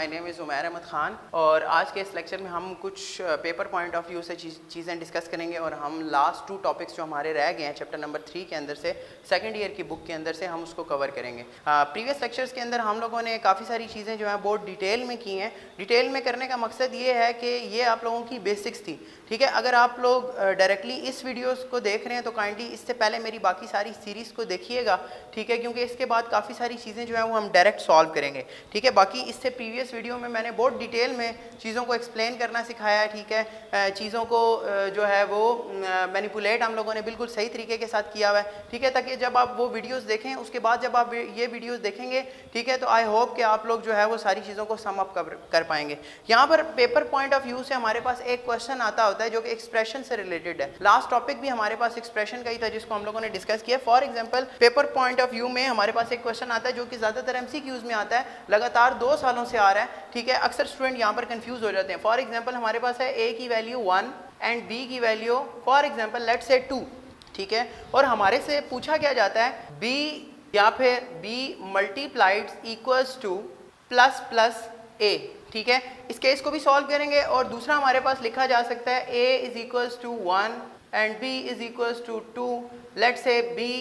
My name is Umair Ahmad Khan और आज के इस लेक्चर में हम कुछ पेपर पॉइंट ऑफ व्यू से चीज़ें डिस्कस करेंगे और हम लास्ट 2 टॉपिक्स जो हमारे रह गए हैं चैप्टर नंबर 3 के अंदर से सेकंड ईयर की बुक के अंदर से हम उसको कवर करेंगे। प्रीवियस लेक्चर्स के अंदर हम लोगों ने काफ़ी सारी चीज़ें जो हैं बहुत डिटेल में की हैं। डिटेल में करने का मकसद ये है कि ये आप लोगों की बेसिक्स थी, ठीक है। अगर आप लोग डायरेक्टली इस वीडियोस को देख रहे हैं तो काइंडली इससे पहले मेरी बाकी सारी सीरीज़ को देखिएगा, ठीक है, क्योंकि इसके बाद काफ़ी सारी चीज़ें जो है वो हम डायरेक्ट सॉल्व करेंगे, ठीक है। बाकी इससे प्रीवियस वीडियो में मैंने बहुत डिटेल में चीज़ों को एक्सप्लेन करना सिखाया है, ठीक है। चीज़ों को जो है वो मैनिपुलेट हम लोगों ने बिल्कुल सही तरीके के साथ किया हुआ है, ठीक है, ताकि जब आप वो वीडियोस देखें उसके बाद जब आप ये वीडियोस देखेंगे, ठीक है, तो आई होप कि आप लोग जो है वो सारी चीज़ों को सम अप कर पाएंगे। यहाँ पर पेपर पॉइंट ऑफ व्यू से हमारे पास एक क्वेश्चन आता होता है जो कि एक्सप्रेशन से रिलेटेड है। लास्ट टॉपिक भी हमारे पास एक्सप्रेशन का ही था जिसको हम लोगों ने डिस्कस किया। For example paper point of view में हमारे पास एक क्वेश्चन आता है जो कि ज़्यादातर एमसीक्यूज में आता है, लगातार 2 सालों से आ रहा है, ठीक है। अक्सर स्टूडेंट यहाँ पर कंफ्यूज हो जाते हैं। फॉर एग्जांपल हमारे पास है a की वैल्यू 1 एंड b की value for example let's say 2, ठीक है, और हमारे से पूछा क्या जाता है b या फिर b multiplied equals two plus plus a, ठीक है। इस केस को भी सॉल्व करेंगे और दूसरा हमारे पास लिखा जा सकता है a is equals to 1 and b is equals to 2, let's say b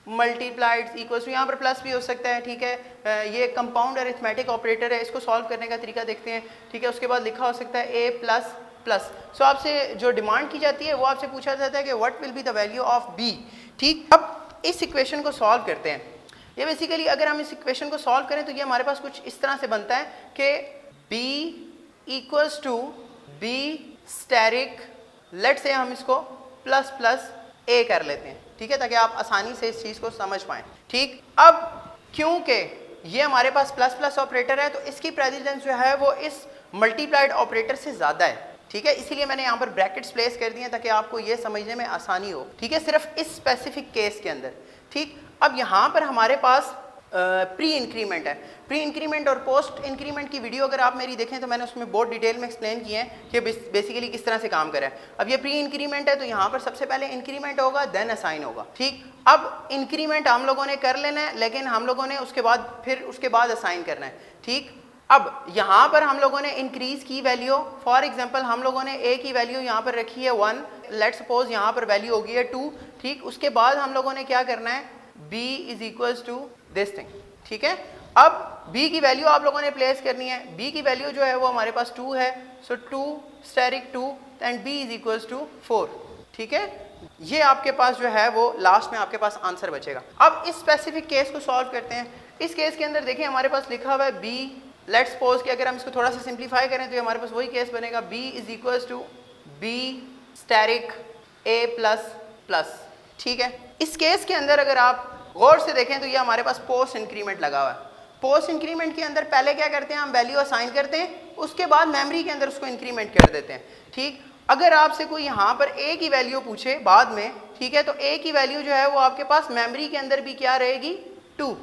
multiplied equals to, यहाँ पर प्लस भी हो सकता है, ठीक है। ये कंपाउंड अरिथमेटिक ऑपरेटर है, इसको सॉल्व करने का तरीका देखते हैं, ठीक है। उसके बाद लिखा हो सकता है a प्लस प्लस। सो आपसे जो डिमांड की जाती है वो आपसे पूछा जाता है कि what will be the value of b, ठीक। अब इस इक्वेशन को सॉल्व करते हैं। ये बेसिकली अगर हम इस इक्वेशन को सॉल्व करें तो ये हमारे पास कुछ इस तरह से बनता है कि b equals to b asterisk, let say हम इसको प्लस प्लस a कर लेते हैं, ठीक है, ताकि आप आसानी से इस चीज़ को समझ पाएं, ठीक। अब क्योंकि ये हमारे पास प्लस प्लस ऑपरेटर है तो इसकी प्रेसिडेंस जो है वो इस मल्टीप्लाइड ऑपरेटर से ज़्यादा है, ठीक है। इसीलिए मैंने यहाँ पर ब्रैकेट्स प्लेस कर दिए ताकि आपको ये समझने में आसानी हो, ठीक है, सिर्फ इस स्पेसिफिक केस के अंदर, ठीक। अब यहाँ पर हमारे पास प्री इंक्रीमेंट है। प्री इंक्रीमेंट और पोस्ट इंक्रीमेंट की वीडियो अगर आप मेरी देखें तो मैंने उसमें बहुत डिटेल में एक्सप्लेन किए हैं कि बेसिकली किस तरह से काम करे। अब ये प्री इंक्रीमेंट है तो यहाँ पर सबसे पहले इंक्रीमेंट होगा देन असाइन होगा, ठीक। अब इंक्रीमेंट हम लोगों ने कर लेना है लेकिन हम लोगों ने उसके बाद असाइन करना है, ठीक। अब यहाँ पर हम लोगों ने इंक्रीज की वैल्यू, फॉर एग्जांपल हम लोगों ने a की वैल्यू यहाँ पर रखी है 1, लेट्स सपोज यहाँ पर वैल्यू होगी है 2, ठीक। उसके बाद हम लोगों ने क्या करना है b is equals to this thing, ठीक है। अब b की वैल्यू आप लोगों ने प्लेस करनी है। b की वैल्यू जो है वो हमारे पास 2 है, so 2 asterisk 2 and b is equals to 4, ठीक है। ये आपके पास जो है वो लास्ट में आपके पास आंसर बचेगा। अब इस स्पेसिफिक केस को सॉल्व करते हैं। इस केस के अंदर देखिए हमारे पास लिखा हुआ है b, लेट्स सपोज कि अगर हम इसको थोड़ा सा सिंप्लीफाई करें तो हमारे पास वही केस बनेगा b is equals to b asterisk a plus plus, ठीक है। इस केस के अंदर अगर आप गौर से देखें तो ये हमारे पास पोस्ट इंक्रीमेंट लगा हुआ है। पोस्ट इंक्रीमेंट के अंदर पहले क्या करते हैं हम वैल्यू असाइन करते हैं, उसके बाद मेमोरी के अंदर उसको इंक्रीमेंट कर देते हैं, ठीक। अगर आपसे कोई यहाँ पर a की वैल्यू पूछे बाद में, ठीक है, तो a की वैल्यू जो है वो आपके पास मेमोरी के अंदर भी क्या रहेगी 2,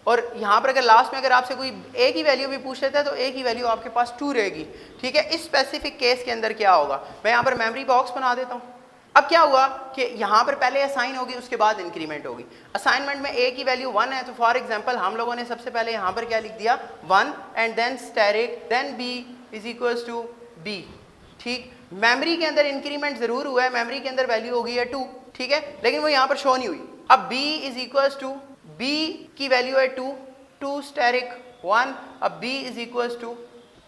और यहाँ पर अगर लास्ट में अगर आपसे कोई a की वैल्यू भी पूछ लेता है तो a की वैल्यू आपके पास 2 रहेगी, ठीक है। इस स्पेसिफिक केस के अंदर क्या होगा, मैं यहाँ पर मेमोरी बॉक्स बना देता हूँ। अब क्या हुआ कि यहाँ पर पहले असाइन होगी उसके बाद इंक्रीमेंट होगी। असाइनमेंट में a की वैल्यू 1 है तो फॉर एग्जांपल हम लोगों ने सबसे पहले यहाँ पर क्या लिख दिया 1 and then asterisk then b is equals to b, ठीक। मेमोरी के अंदर इंक्रीमेंट जरूर हुआ है, मेमोरी के अंदर वैल्यू होगी है 2, ठीक है, लेकिन वो यहाँ पर शो नहीं हुई। अब b is equals to, b की वैल्यू है 2 स्टेरिक 1, अब b इज इक्वल्स टू,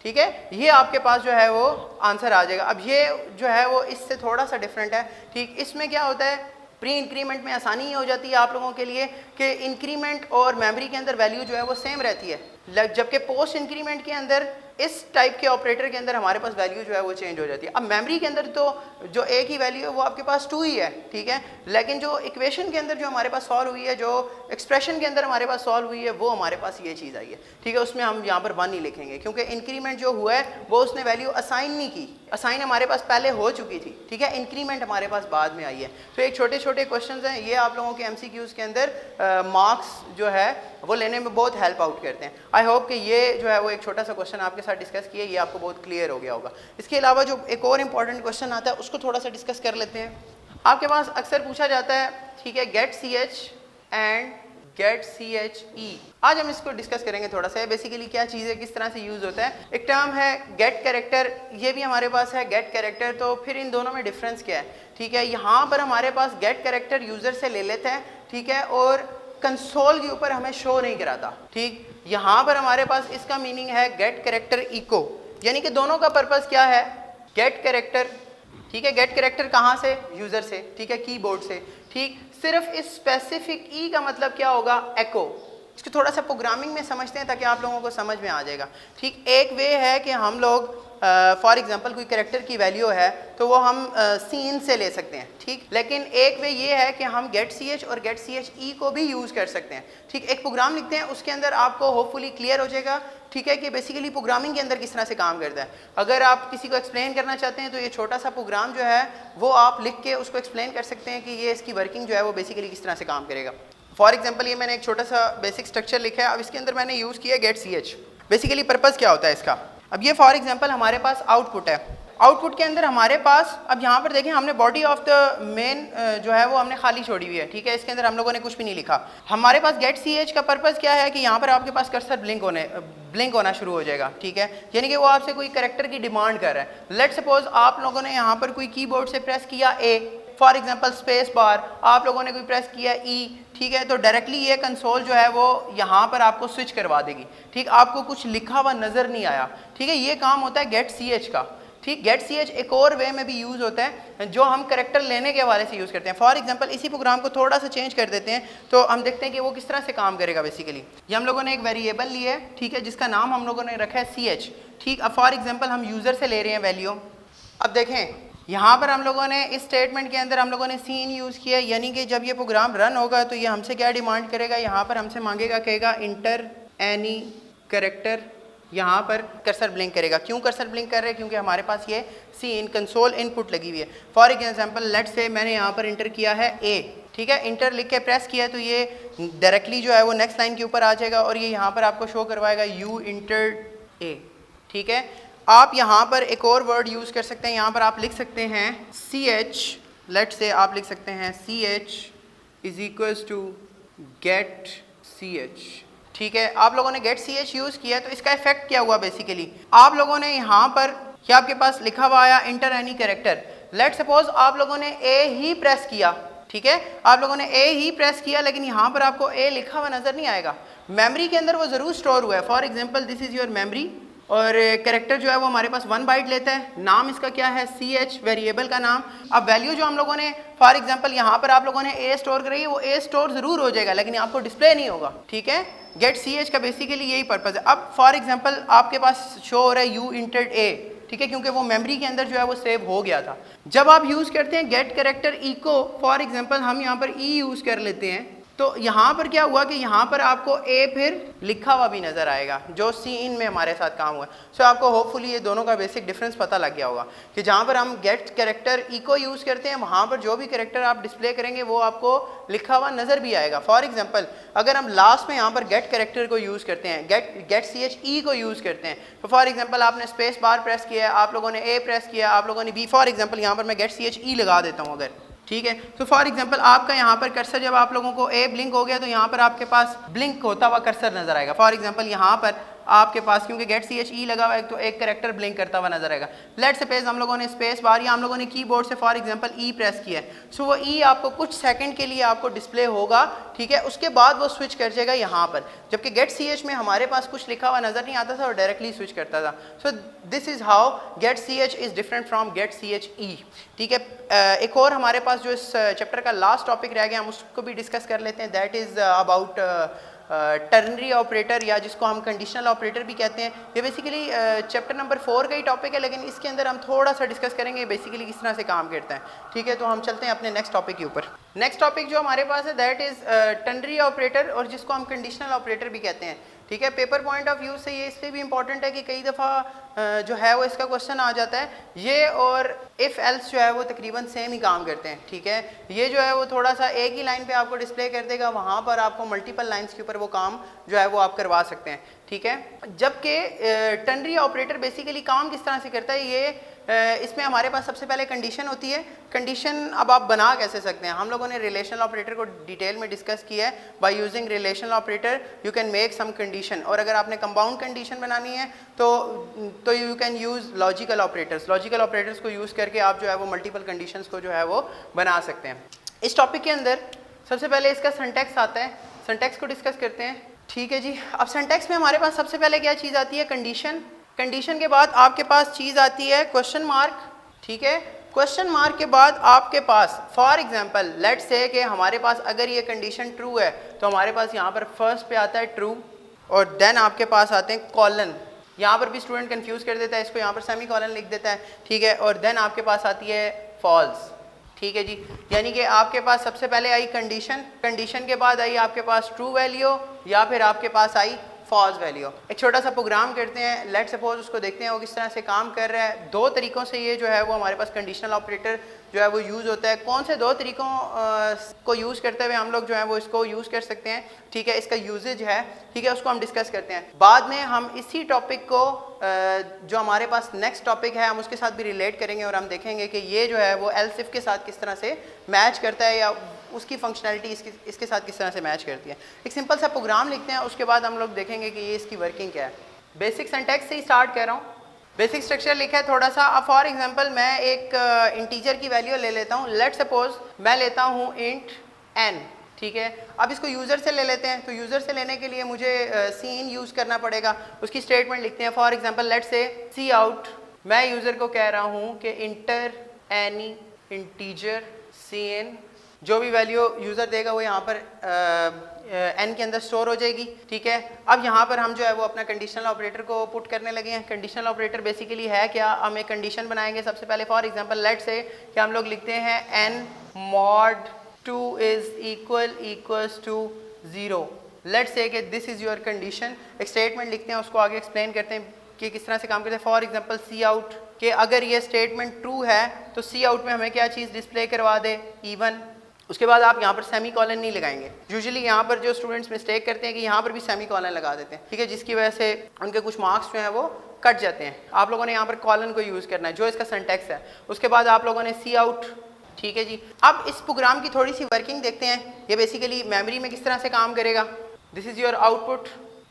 ठीक है, ये आपके पास जो है वो आंसर आ जाएगा। अब ये जो है वो इससे थोड़ा सा डिफरेंट है, ठीक। इसमें क्या होता है प्री इंक्रीमेंट में आसानी ये हो जाती है आप लोगों के लिए कि इंक्रीमेंट और मेमोरी के अंदर वैल्यू जो है वो सेम रहती है, जबकि पोस्ट इंक्रीमेंट के अंदर इस टाइप के ऑपरेटर के अंदर हमारे पास वैल्यू जो है वो चेंज हो जाती है। अब मेमोरी के अंदर तो जो a की वैल्यू है वो आपके पास 2 ही है, ठीक है, लेकिन जो इक्वेशन के अंदर जो हमारे पास सॉल्व हुई है, जो एक्सप्रेशन के अंदर हमारे पास सॉल्व हुई है, वो हमारे पास ये चीज़ आई है, ठीक है। उसमें हम यहाँ पर 1 ही लिखेंगे क्योंकि इंक्रीमेंट जो हुआ है वो उसने वैल्यू असाइन नहीं की, असाइन हमारे पास पहले हो चुकी थी, ठीक है, इंक्रीमेंट हमारे पास बाद में आई है। तो एक छोटे छोटे क्वेश्चन हैं, ये आप लोगों के MCQs के अंदर मार्क्स जो है वो लेने में बहुत हेल्प आउट करते हैं। आई होप कि ये जो है वो एक छोटा सा क्वेश्चन आपके साथ डिस्कस किया, ये आपको बहुत क्लियर हो गया होगा। इसके अलावा जो एक और इम्पॉर्टेंट क्वेश्चन आता है उसको थोड़ा सा डिस्कस कर लेते हैं। आपके पास अक्सर पूछा जाता है, ठीक है, get CH and get C H E. आज हम इसको डिस्कस करेंगे थोड़ा सा, बेसिकली क्या चीज़ है, किस तरह से यूज़ होता है। एक टर्म है गेट कैरेक्टर, ये भी हमारे पास है गेट कैरेक्टर। तो फिर इन दोनों में डिफरेंस क्या है, ठीक है। यहाँ पर हमारे पास गेट कैरेक्टर यूज़र से ले लेते हैं, ठीक है, और कंसोल के ऊपर हमें शो नहीं कराता, ठीक। यहाँ पर हमारे पास इसका मीनिंग है गेट कैरेक्टर इको, यानी कि दोनों का पर्पस क्या है, गेट कैरेक्टर, ठीक है। गेट कैरेक्टर कहाँ से, यूज़र से, ठीक है, कीबोर्ड से, ठीक। सिर्फ इस स्पेसिफिक ई का मतलब क्या होगा, एको। इसको थोड़ा सा प्रोग्रामिंग में समझते हैं ताकि आप लोगों को समझ में आ जाएगा, ठीक। एक वे है कि हम लोग फॉर एग्जांपल कोई कैरेक्टर की वैल्यू है तो वो हम सीन से ले सकते हैं, ठीक। लेकिन एक वे ये है कि हम गेट सी एच और गेट सी एच ई को भी यूज़ कर सकते हैं, ठीक। एक प्रोग्राम लिखते हैं, उसके अंदर आपको होपफुली क्लियर हो जाएगा, ठीक है, कि बेसिकली प्रोग्रामिंग के अंदर किस तरह से काम करता है। अगर आप किसी को एक्सप्लेन करना चाहते हैं तो ये छोटा सा प्रोग्राम जो है वो आप लिख के उसको एक्सप्लेन कर सकते हैं कि ये इसकी वर्किंग जो है वो बेसिकली किस तरह से काम करेगा। फॉर एग्जाम्पल ये मैंने एक छोटा सा बेसिक स्ट्रक्चर लिखा है, अब इसके अंदर मैंने यूज़ किया get C H. Basically purpose क्या होता है इसका, अब ये फॉर एग्जांपल हमारे पास आउटपुट है, आउटपुट के अंदर हमारे पास, अब यहाँ पर देखें हमने बॉडी ऑफ द मेन जो है वो हमने खाली छोड़ी हुई है, ठीक है। इसके अंदर हम लोगों ने कुछ भी नहीं लिखा। हमारे पास गेट सी एच का पर्पज़ क्या है कि यहाँ पर आपके पास कर्सर ब्लिंक होना शुरू हो जाएगा, ठीक है, यानी कि वो आपसे कोई कैरेक्टर की डिमांड कर रहा है। लेट्स सपोज आप लोगों ने यहाँ पर कोई कीबोर्ड से प्रेस किया ए, फॉर एग्जांपल स्पेस बार, आप लोगों ने कोई प्रेस किया ई, ठीक है, तो डायरेक्टली ये कंसोल जो है वो यहाँ पर आपको स्विच करवा देगी, ठीक। आपको कुछ लिखा हुआ नज़र नहीं आया, ठीक है। ये काम होता है गेट सी एच का, ठीक। गेट सी एच एक और वे में भी यूज़ होता है जो हम कैरेक्टर लेने के हवाले से यूज़ करते हैं। फॉर एग्जांपल इसी प्रोग्राम को थोड़ा सा चेंज कर देते हैं तो हम देखते हैं कि वो किस तरह से काम करेगा। बेसिकली ये हम लोगों ने एक वेरिएबल लिया है, ठीक है, जिसका नाम हम लोगों ने रखा है सी एच, ठीक। अब फॉर एग्जाम्पल हम यूज़र से ले रहे हैं वैल्यू। अब देखें यहाँ पर हम लोगों ने इस स्टेटमेंट के अंदर हम लोगों ने सीन यूज़ किया, यानी कि जब ये प्रोग्राम रन होगा तो ये हमसे क्या डिमांड करेगा, यहाँ पर हमसे मांगेगा, कहेगा इंटर एनी कैरेक्टर, यहाँ पर कर्सर ब्लिंक करेगा। क्यों कर्सर ब्लिंक कर रहे हैं, क्योंकि हमारे पास ये सीन कंसोल इनपुट लगी हुई है। फॉर एग्जांपल लेट्स से मैंने यहाँ पर इंटर किया है ए, ठीक है, इंटर लिख के प्रेस किया तो ये डायरेक्टली जो है वो नेक्स्ट लाइन के ऊपर आ जाएगा और ये यहाँ पर आपको शो करवाएगा यू इंटर्ड ए, ठीक है। आप यहाँ पर एक और वर्ड यूज़ कर सकते हैं, यहाँ पर आप लिख सकते हैं सी एच, लेट से आप लिख सकते हैं C H is equals to get C H, ठीक है। आप लोगों ने गेट सी एच यूज़ किया तो इसका इफेक्ट क्या हुआ, बेसिकली आप लोगों ने यहाँ पर क्या आपके पास लिखा हुआ आया inter any character. Let suppose आप लोगों ने ए ही प्रेस किया, ठीक है, आप लोगों ने ए ही प्रेस किया, लेकिन यहाँ पर आपको ए लिखा हुआ नज़र नहीं आएगा। मेमोरी के अंदर वो ज़रूर स्टोर हुआ है। For example this is your memory और कैरेक्टर जो है वो हमारे पास 1 बाइट लेता है, नाम इसका क्या है सी एच, वेरिएबल का नाम। अब वैल्यू जो हम लोगों ने फॉर एग्जांपल यहाँ पर आप लोगों ने ए स्टोर करी है, वो ए स्टोर ज़रूर हो जाएगा लेकिन आपको डिस्प्ले नहीं होगा, ठीक है। गेट सी एच का बेसिकली यही पर्पज़ है। अब फॉर एग्जांपल आपके पास शो हो रहा है यू इंटर्ड ए, ठीक है, क्योंकि वो मेमोरी के अंदर जो है वो सेव हो गया था। जब आप यूज़ करते हैं गेट कैरेक्टर ई को, फॉर एग्जाम्पल हम यहाँ पर ई यूज़ कर लेते हैं, तो यहाँ पर क्या हुआ कि यहाँ पर आपको ए फिर लिखा हुआ भी नज़र आएगा जो सीन में हमारे साथ काम हुआ। सो आपको होपफुली ये दोनों का बेसिक डिफरेंस पता लग गया होगा कि जहाँ पर हम गेट कैरेक्टर ई को यूज़ करते हैं वहाँ पर जो भी कैरेक्टर आप डिस्प्ले करेंगे वो आपको लिखा हुआ नज़र भी आएगा। फॉर एग्जांपल अगर हम लास्ट में यहाँ पर गेट कैरेक्टर को यूज़ करते हैं, गेट सी एच ई को यूज़ करते हैं, तो फॉर एग्जांपल आपने स्पेस बार प्रेस किया है, आप लोगों ने ए प्रेस किया, आप लोगों ने बी, फॉर एग्जांपल यहाँ पर मैं गेट सी एच ई लगा देता हूँ अगर, ठीक है। तो फॉर एग्जांपल आपका यहाँ पर कर्सर जब आप लोगों को ए ब्लिंक हो गया तो यहाँ पर आपके पास ब्लिंक होता हुआ कर्सर नजर आएगा। फॉर एग्जांपल यहाँ पर आपके पास क्योंकि गेट सी एच ई लगा हुआ है तो एक कैरेक्टर ब्लिंक करता हुआ नजर आएगा। लेट सपोज हम लोगों ने स्पेस बार या हम लोगों ने कीबोर्ड से फॉर एग्जांपल ई प्रेस किया है, सो वो ई आपको कुछ सेकंड के लिए आपको डिस्प्ले होगा, ठीक है, उसके बाद वो स्विच कर जाएगा यहाँ पर। जबकि गेट सी एच में हमारे पास कुछ लिखा हुआ नजर नहीं आता था और डायरेक्टली स्विच करता था। So this is how get C H is different from get C H E, ठीक है। एक और हमारे पास जो इस चैप्टर का लास्ट टॉपिक रह गया हम उसको भी डिस्कस कर लेते हैं, that is about ternary operator या जिसको हम कंडीशनल ऑपरेटर भी कहते हैं। ये बेसिकली चैप्टर नंबर 4 का ही टॉपिक है लेकिन इसके अंदर हम थोड़ा सा डिस्कस करेंगे बेसिकली किस तरह से काम करता है, ठीक है। तो हम चलते हैं अपने नेक्स्ट टॉपिक के ऊपर। नेक्स्ट टॉपिक जो हमारे पास है दैट इज़ टर्नरी ऑपरेटर और जिसको हम कंडीशनल ऑपरेटर भी कहते हैं, ठीक है। पेपर पॉइंट ऑफ व्यू से ये इसलिए भी इंपॉर्टेंट है कि कई दफ़ा जो है वो इसका क्वेश्चन आ जाता है। ये और इफ़ एल्स जो है वो तकरीबन सेम ही काम करते हैं, ठीक है। ये जो है वो थोड़ा सा एक ही लाइन पे आपको डिस्प्ले कर देगा, वहाँ पर आपको मल्टीपल लाइंस के ऊपर वो काम जो है वो आप करवा सकते हैं, ठीक है। जबकि टर्नरी ऑपरेटर बेसिकली काम किस तरह से करता है, ये इसमें हमारे पास सबसे पहले कंडीशन होती है। कंडीशन अब आप बना कैसे सकते हैं, हम लोगों ने रिलेशनल ऑपरेटर को डिटेल में डिस्कस किया है। By using relational operator you can make some condition, और अगर आपने कंपाउंड कंडीशन बनानी है तो you can use logical operators. Logical operators को यूज़ करके आप जो है वो मल्टीपल कंडीशंस को जो है वो बना सकते हैं। इस टॉपिक के अंदर सबसे पहले इसका सिंटैक्स आता है, सिंटैक्स को डिस्कस करते हैं। ठीक है जी, अब सिंटैक्स में हमारे पास सबसे पहले क्या चीज़ आती है, कंडीशन। कंडीशन के बाद आपके पास चीज़ आती है क्वेश्चन मार्क। ठीक है, क्वेश्चन मार्क के बाद आपके पास फॉर एग्जांपल लेट्स से कि हमारे पास अगर ये कंडीशन ट्रू है तो हमारे पास यहाँ पर फर्स्ट पे आता है ट्रू, और देन आपके पास आते हैं कॉलन। यहाँ पर भी स्टूडेंट कंफ्यूज कर देता है, इसको यहाँ पर सेमी कॉलन लिख देता है। ठीक है, और देन आपके पास आती है फॉल्स। ठीक है जी, यानी कि आपके पास सबसे पहले आई कंडीशन, कंडीशन के बाद आई आपके पास ट्रू वैल्यू या फिर आपके पास आई फॉल्स वैल्यू। एक छोटा सा प्रोग्राम करते हैं, लेट सपोज उसको देखते हैं वो किस तरह से काम कर रहा है। दो तरीक़ों से ये जो है वो हमारे पास कंडीशनल ऑपरेटर जो है वो यूज़ होता है। कौन से दो तरीक़ों को यूज़ करते हुए हम लोग जो है वो इसको यूज़ कर सकते हैं। ठीक है, इसका यूजेज है, ठीक है, उसको हम डिस्कस करते हैं बाद में। हम इसी टॉपिक को जो हमारे पास नेक्स्ट टॉपिक है हम उसके साथ भी रिलेट करेंगे और हम देखेंगे कि ये जो है वो एल्स इफ के साथ किस तरह से मैच करता है या उसकी फंक्शनैलिटी इसके साथ किस तरह से मैच करती है। एक सिंपल सा प्रोग्राम लिखते हैं, उसके बाद हम लोग देखेंगे कि ये इसकी वर्किंग क्या है। बेसिक सिंटैक्स से ही स्टार्ट कर रहा हूँ। बेसिक स्ट्रक्चर लिखा है थोड़ा सा। अब फॉर एग्जांपल मैं एक इंटीजर की वैल्यू ले लेता हूँ। लेट सपोज मैं लेता हूँ इंट n। ठीक है, अब इसको यूज़र से ले लेते हैं, तो यूज़र से लेने के लिए मुझे सीन यूज़ करना पड़ेगा। उसकी स्टेटमेंट लिखते हैं फॉर एग्जांपल लेट से सी आउट। मैं यूज़र को कह रहा हूँ कि इंटर एनी इंटीजर cn, जो भी वैल्यू यूज़र देगा वो यहाँ पर n के अंदर स्टोर हो जाएगी। ठीक है, अब यहाँ पर हम जो है वो अपना कंडीशनल ऑपरेटर को पुट करने लगे हैं। कंडीशनल ऑपरेटर बेसिकली है क्या, हम एक कंडीशन बनाएंगे सबसे पहले। फॉर एग्जांपल लेट से कि हम लोग लिखते हैं n mod 2 is equals to 0। Late से कि दिस इज़ योर कंडीशन। एक स्टेटमेंट लिखते हैं, उसको आगे एक्सप्लेन करते हैं कि किस तरह से काम करते हैं। फॉर एग्जांपल सी आउट कि अगर ये स्टेटमेंट ट्रू है तो सी आउट में हमें क्या चीज़ डिस्प्ले करवा दे, इवन। उसके बाद आप यहाँ पर सेमी कॉलन नहीं लगाएंगे। यूजुअली यहाँ पर जो स्टूडेंट्स मिस्टेक करते हैं कि यहाँ पर भी सेमी कॉलन लगा देते हैं। ठीक है, जिसकी वजह से उनके कुछ मार्क्स जो हैं वो कट जाते हैं। आप लोगों ने यहाँ पर कॉलन को यूज़ करना है जो इसका सिंटैक्स है। उसके बाद आप लोगों ने सी आउट। ठीक है जी, अब इस प्रोग्राम की थोड़ी सी वर्किंग देखते हैं। ये बेसिकली मेमोरी में किस तरह से काम करेगा। दिस इज़ योर आउटपुट,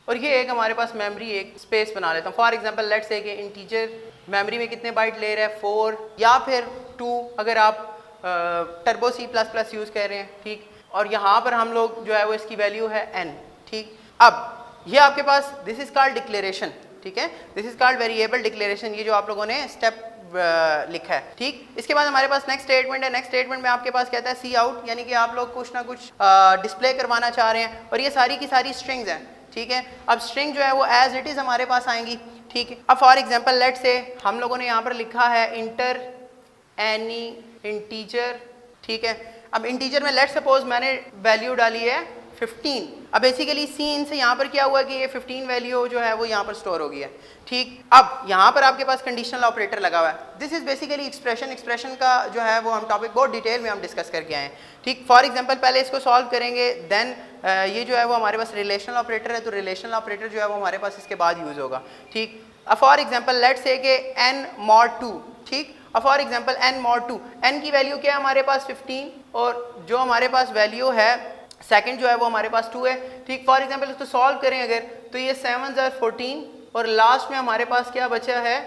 और ये एक हमारे पास मेमोरी एक स्पेस बना लेता हूँ। फॉर एग्जांपल लेट्स से कि इंटीजर मेमोरी में कितने बाइट ले रहा है, 4 या फिर 2 अगर आप टर्बो C++ यूज़ कर रहे हैं। ठीक, और यहाँ पर हम लोग जो है वो इसकी वैल्यू है n। ठीक, अब ये आपके पास दिस इज़ कॉल्ड डिक्लेरेशन। ठीक है, this is called variable declaration, ये जो आप लोगों ने स्टेप लिखा है। ठीक, इसके बाद हमारे पास नेक्स्ट स्टेटमेंट है। नेक्स्ट स्टेटमेंट में आपके पास कहता है सी आउट, यानी कि आप लोग कुछ ना कुछ डिस्प्ले करवाना चाह रहे हैं, और ये सारी की सारी स्ट्रिंग्स हैं। ठीक है, अब स्ट्रिंग जो है वो एज इट इज़ हमारे पास आएंगी। ठीक है, अब फॉर एग्जांपल लेट से हम लोगों ने यहाँ पर लिखा है इंटर एनी इंटीजर। ठीक है, अब इंटीजर में लेट सपोज मैंने वैल्यू डाली है 15। अब बेसिकली सीन से यहाँ पर क्या हुआ कि ये 15 वैल्यू जो है वो यहाँ पर स्टोर हो गई है। ठीक, अब यहाँ पर आपके पास कंडीशनल ऑपरेटर लगा हुआ है। This is basically expression. Expression का जो है वो हम टॉपिक बहुत डिटेल में हम डिस्कस करके आए हैं। ठीक, फॉर एग्जांपल पहले इसको सॉल्व करेंगे, देन ये जो है वो हमारे पास रिलेशनल ऑपरेटर है, तो रिलेशनल ऑपरेटर जो है वो हमारे पास इसके बाद यूज़ होगा। ठीक, अब फॉर एग्जांपल लेट्स से कि n mod 2। ठीक, अब for example n mod 2, n की वैल्यू क्या है हमारे पास 15, और जो हमारे पास वैल्यू है सेकंड जो है वो हमारे पास 2 है। ठीक, फॉर एग्जांपल इसको सॉल्व करें अगर, तो ये 7 are 14 और लास्ट में हमारे पास क्या बचा है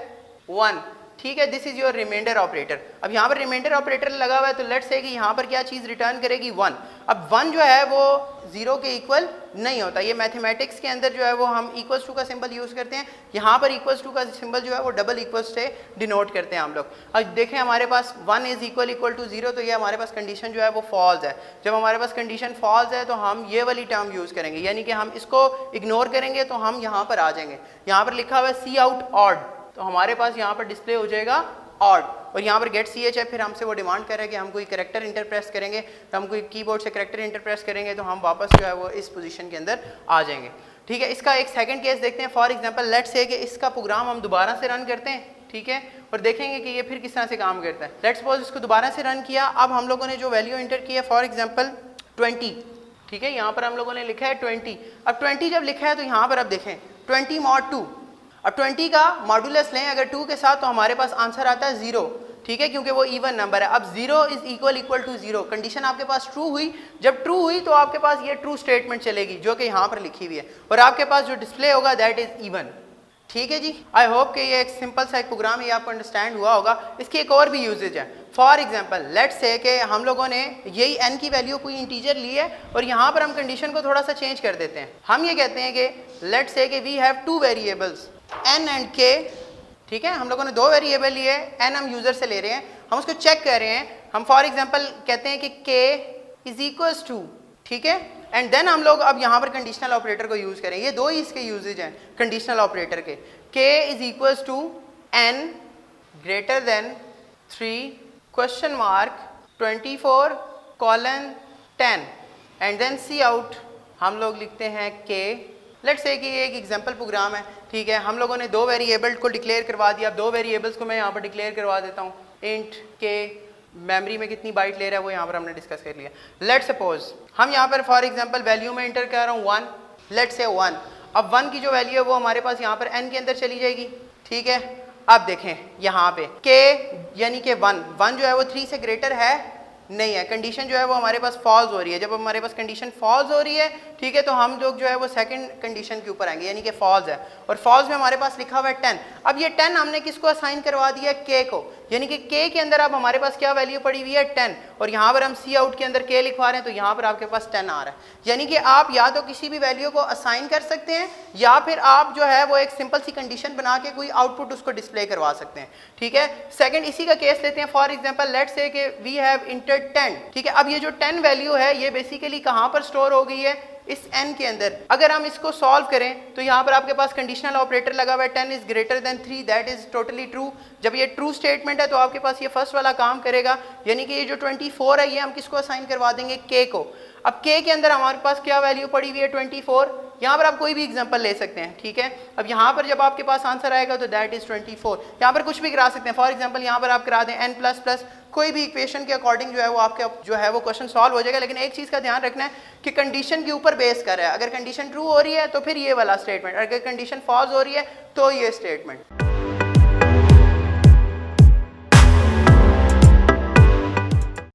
1। ठीक है, this is your reminder operator. अब यहाँ पर रिमाइंडर ऑपरेटर लगा हुआ है, तो लेट्स से कि यहाँ पर क्या चीज़ रिटर्न करेगी 1। अब 1 जो है वो 0 के इक्वल नहीं होता। ये मैथमेटिक्स के अंदर जो है वो हम इक्वल्स टू का सिंबल यूज़ करते हैं। यहाँ पर इक्वल्स टू का सिंबल जो है वो डबल इक्वल्स से डिनोट करते हैं हम लोग। अब देखें हमारे पास 1 इज इक्वल टू 0, तो ये हमारे पास कंडीशन जो है वो फॉल्स है। जब हमारे पास कंडीशन फॉल्स है तो हम ये वाली टर्म यूज़ करेंगे, यानी कि हम इसको इग्नोर करेंगे तो हम यहाँ पर आ जाएंगे। यहाँ पर लिखा हुआ है सी आउट ऑड, तो हमारे पास यहाँ पर डिस्प्ले हो जाएगा ऑड, और यहाँ पर गेट ch है। फिर हमसे वो डिमांड कर रहे हैं कि हम कोई कैरेक्टर इंटरप्रेस करेंगे, तो हम कोई कीबोर्ड से कैरेक्टर इंटरप्रेस करेंगे तो हम वापस जो है वो इस पोजीशन के अंदर आ जाएंगे। ठीक है, इसका एक सेकंड केस देखते हैं। फॉर एग्जांपल लेट्स से कि इसका प्रोग्राम हम दोबारा से रन करते हैं। ठीक है, और देखेंगे कि ये फिर किस तरह से काम करता है। लेट्स सपोज इसको दोबारा से रन किया। अब हम लोगों ने जो वैल्यू इंटर की है फॉर एग्जाम्पल 20। ठीक है, यहाँ पर हम लोगों ने लिखा है 20। अब 20 जब लिखा है तो यहाँ पर अब देखें 20 mod 2। अब 20 का मॉडुलस लें अगर 2 के साथ तो हमारे पास आंसर आता है 0, ठीक है, क्योंकि वो इवन नंबर है। अब 0 इज इक्वल टू 0, कंडीशन आपके पास ट्रू हुई। जब ट्रू हुई तो आपके पास ये ट्रू स्टेटमेंट चलेगी जो कि यहाँ पर लिखी हुई है, और आपके पास जो डिस्प्ले होगा दैट इज इवन। ठीक है जी, आई होप कि ये एक सिंपल सा एक प्रोग्राम ये आपको अंडरस्टैंड हुआ होगा। इसकी एक और भी यूजेज है। फॉर एग्जाम्पल लेट्स से कि हम लोगों ने यही n की वैल्यू कोई इंटीजर ली है और यहाँ पर हम कंडीशन को थोड़ा सा चेंज कर देते हैं। हम ये कहते हैं कि लेट्स से कि we have two variables n and k, ठीक है, हम लोगों ने दो वेरिएबल लिए, n हम यूजर से ले रहे हैं, हम उसको चेक कर रहे हैं। हम फॉर एग्जाम्पल कहते हैं कि k इज इक्वल्स टू, ठीक है, एंड देन हम लोग अब यहाँ पर कंडीशनल ऑपरेटर को यूज करें। ये दो ही इसके यूजेज हैं कंडीशनल ऑपरेटर के। k is equals to n greater than 3 question mark 24 colon 10 and then cout हम लोग लिखते हैं k। लेट्स से कि ये एक एग्जांपल प्रोग्राम है, ठीक है, हम लोगों ने दो वेरिएबल को डिक्लेयर करवा दिया। अब दो वेरिएबल्स को मैं यहाँ पर डिक्लेयर करवा देता हूँ। इंट k मेमोरी में कितनी बाइट ले रहा है वो यहाँ पर हमने डिस्कस कर लिया। लेट्स सपोज हम यहाँ पर फॉर एग्जांपल वैल्यू में इंटर कर रहा हूँ 1, लेट्स से 1। अब 1 की जो वैल्यू है वो हमारे पास यहाँ पर n के अंदर चली जाएगी, ठीक है। अब देखें यहाँ पे k यानी कि 1 जो है वो 3 से ग्रेटर है नहीं है, कंडीशन जो है वो हमारे पास फॉल्स हो रही है। जब हमारे पास कंडीशन फॉल्स हो रही है, ठीक है, तो हम लोग जो है वो सेकंड कंडीशन के ऊपर आएंगे, यानी कि फॉल्स है, और फॉल्स में हमारे पास लिखा हुआ है 10। अब ये 10 हमने किसको असाइन करवा दिया, k को, यानी कि k के अंदर अब हमारे पास क्या वैल्यू पड़ी हुई है 10, और यहाँ पर हम सी आउट के अंदर k लिखवा रहे हैं, तो यहाँ पर आपके पास 10 आ रहा है। यानी कि आप या तो किसी भी वैल्यू को असाइन कर सकते हैं या फिर आप जो है वो एक सिंपल सी कंडीशन बना के कोई आउटपुट उसको डिस्प्ले करवा सकते हैं, ठीक है। सेकंड इसी का केस लेते हैं। फॉर एग्जांपल लेट्स से कि वी हैव इंटर्ड 10, ठीक है। अब ये जो 10 वैल्यू है ये बेसिकली कहाँ पर स्टोर हो गई है, इस n के अंदर। अगर हम इसको सॉल्व करें तो यहाँ पर आपके पास कंडीशनल ऑपरेटर लगा हुआ है 10 is greater than 3, that is totally true. जब ये ट्रू स्टेटमेंट है तो आपके पास ये फर्स्ट वाला काम करेगा, यानी कि ये जो 24 है ये हम किसको असाइन करवा देंगे, k को। अब k के अंदर हमारे पास क्या वैल्यू पड़ी हुई है 24, यहाँ पर आप कोई भी एग्जांपल ले सकते हैं, ठीक है। अब यहाँ पर जब आपके पास आंसर आएगा तो दैट इज 24, यहाँ पर कुछ भी करा सकते हैं। फॉर एग्जांपल यहाँ पर आप करा दें n++ कोई भी इक्वेशन के अकॉर्डिंग जो है वो आपके जो है वो क्वेश्चन सॉल्व हो जाएगा। लेकिन एक चीज़ का ध्यान रखना है कि कंडीशन के ऊपर बेस कर रहा है। अगर कंडीशन ट्रू हो रही है तो फिर ये वाला स्टेटमेंट, अगर कंडीशन फॉल्स हो रही है तो ये स्टेटमेंट।